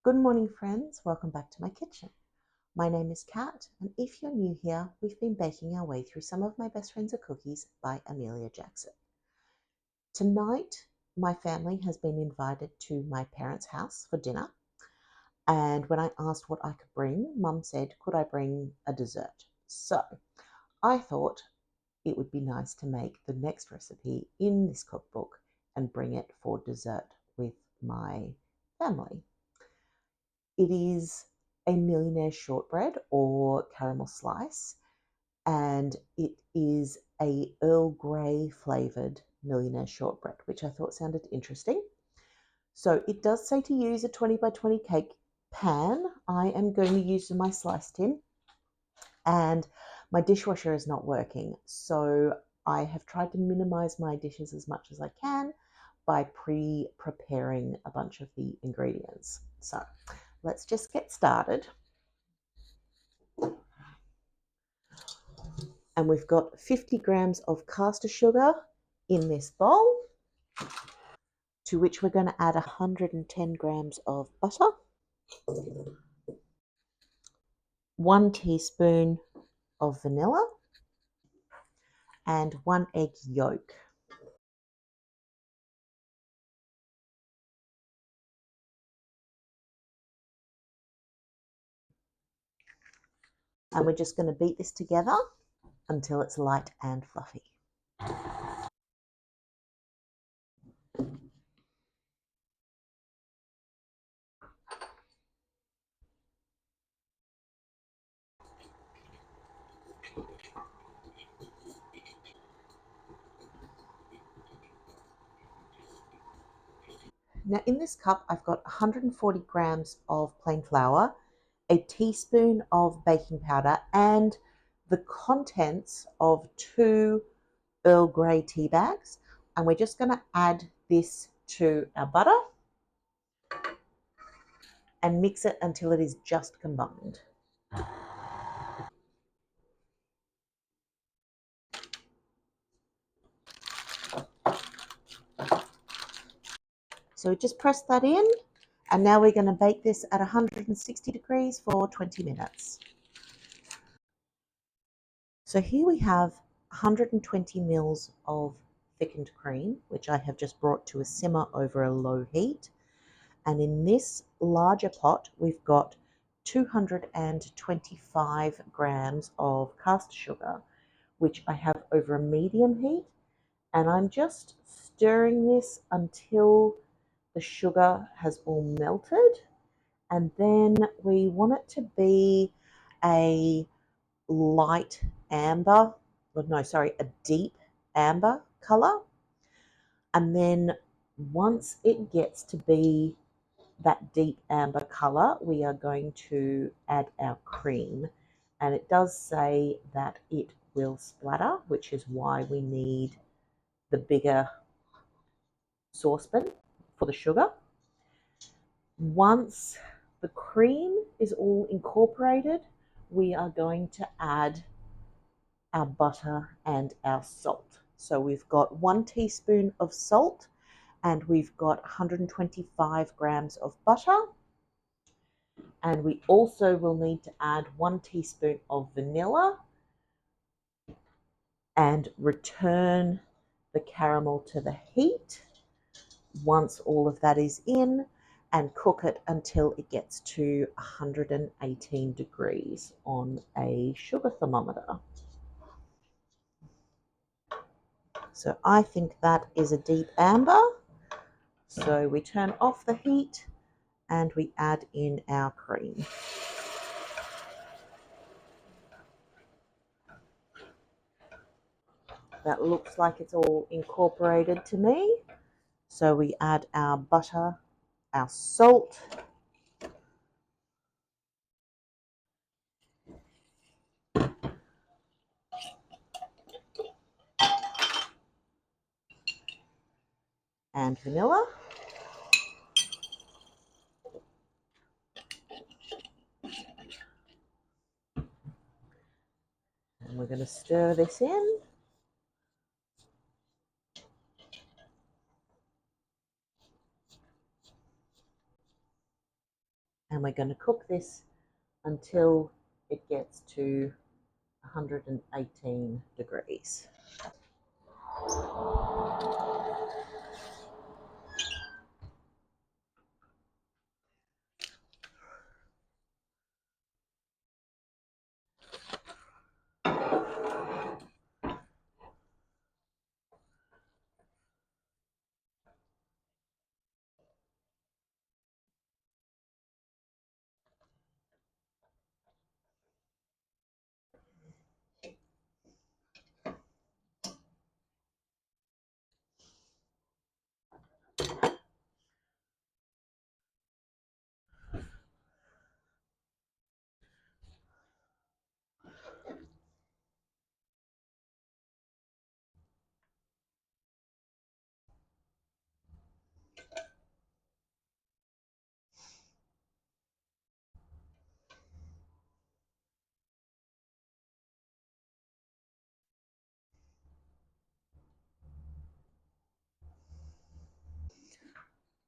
Good morning, friends. Welcome back to my kitchen. My name is Kat, and if you're new here, we've been baking our way through Some of My Best Friends Are Cookies by Emelia Jackson. Tonight, my family has been invited to my parents' house for dinner, and when I asked what I could bring, Mum said, could I bring a dessert? So I thought it would be nice to make the next recipe in this cookbook and bring it for dessert with my family. It is a Millionaire shortbread or caramel slice, and it is a Earl Grey flavoured Millionaire shortbread, which I thought sounded interesting. So it does say to use a 20 by 20 cake pan. I am going to use my slice tin, and my dishwasher is not working, so I have tried to minimize my dishes as much as I can by pre-preparing a bunch of the ingredients. So let's just get started. And we've got 50 grams of caster sugar in this bowl, to which we're going to add 110 grams of butter, 1 teaspoon of vanilla, and 1 egg yolk. And we're just going to beat this together until it's light and fluffy. Now in this cup, I've got 140 grams of plain flour, a teaspoon of baking powder, and the contents of 2 Earl Grey tea bags. And we're just going to add this to our butter and mix it until it is just combined. So just press that in, and now we're going to bake this at 160 degrees for 20 minutes. So here we have 120 mils of thickened cream, which I have just brought to a simmer over a low heat. And in this larger pot, we've got 225 grams of caster sugar, which I have over a medium heat. And I'm just stirring this until the sugar has all melted. And then we want it to be a light amber, a deep amber color. And then once it gets to be that deep amber color, we are going to add our cream. And it does say that it will splatter, which is why we need the bigger saucepan for the sugar. Once the cream is all incorporated, we are going to add our butter and our salt. So we've got 1 teaspoon of salt, and we've got 125 grams of butter. And we also will need to add 1 teaspoon of vanilla and return the caramel to the heat once all of that is in, and cook it until it gets to 118 degrees on a sugar thermometer. So I think that is a deep amber. So we turn off the heat and we add in our cream. That looks like it's all incorporated to me. So we add our butter, our salt, and vanilla. And we're going to stir this in. and we're going to cook this until it gets to 118 degrees.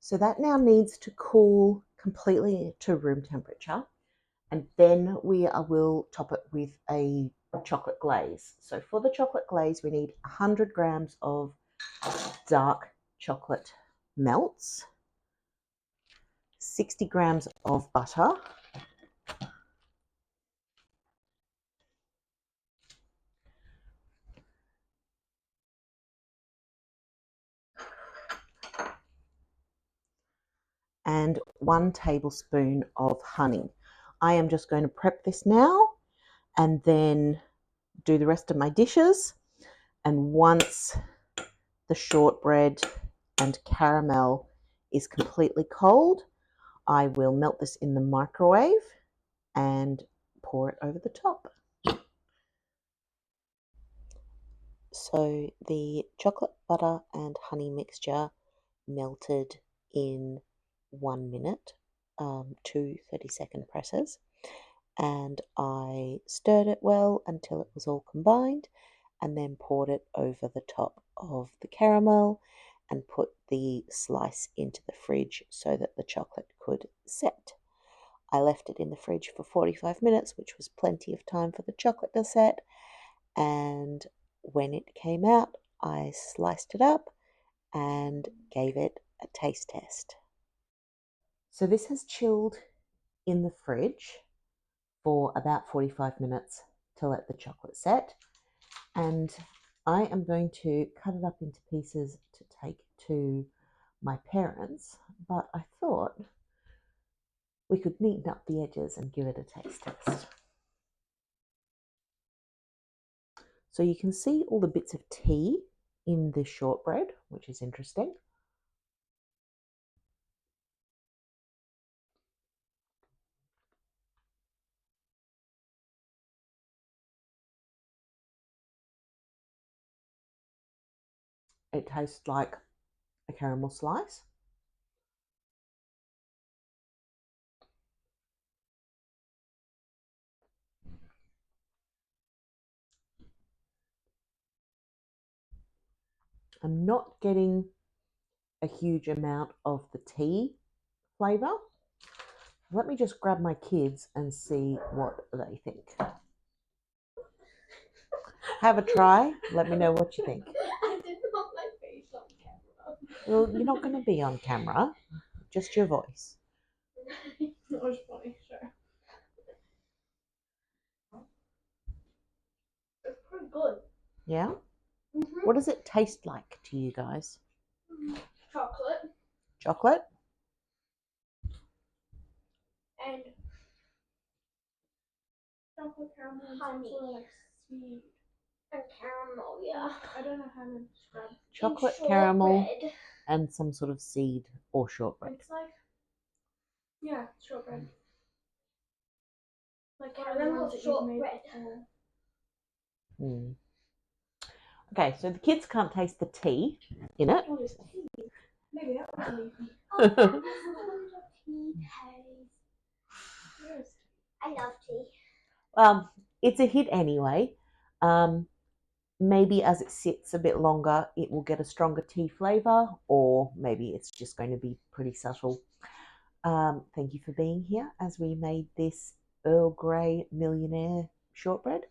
So that now needs to cool completely to room temperature, and then we will top it with a chocolate glaze. So for the chocolate glaze, we need 100 grams of dark chocolate melts, 60 grams of butter, and 1 tablespoon of honey. I am just going to prep this now and then do the rest of my dishes. And once the shortbread and caramel is completely cold, I will melt this in the microwave and pour it over the top. So the chocolate, butter and honey mixture melted in 1 minute, 2 30-second presses, and I stirred it well until it was all combined, and then poured it over the top of the caramel and put the slice into the fridge so that the chocolate could set. I left it in the fridge for 45 minutes, which was plenty of time for the chocolate to set, and when it came out, I sliced it up and gave it a taste test. So this has chilled in the fridge for about 45 minutes to let the chocolate set, and I am going to cut it up into pieces to take to my parents, but I thought we could neaten up the edges and give it a taste test. So you can see all the bits of tea in this shortbread, which is interesting. It tastes like a caramel slice. I'm not getting a huge amount of the tea flavour. Let me just grab my kids and see what they think. Have a try. Let me know what you think. I did not want my face on camera. Well, you're not going to be on camera, just your voice. That was funny, sure. It's pretty good. Yeah? Mm-hmm. What does it taste like to you guys? Chocolate. Chocolate? And chocolate caramel and honey. Some sort of like seed. And caramel, yeah. I don't know how to describe it. Chocolate, caramel, and some sort of seed or shortbread. It's like, yeah, shortbread. Like caramel shortbread. Okay, so the kids can't taste the tea in it. Oh, there's tea. Maybe that was leafy. Oh, that is tea taste. I love tea. It's a hit anyway. Maybe as it sits a bit longer, it will get a stronger tea flavour, or maybe it's just going to be pretty subtle. Thank you for being here as we made this Earl Grey Millionaire shortbread.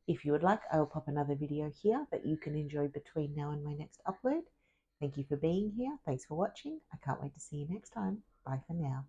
If you would like, I will pop another video here that you can enjoy between now and my next upload. Thank you for being here. Thanks for watching. I can't wait to see you next time. Bye for now.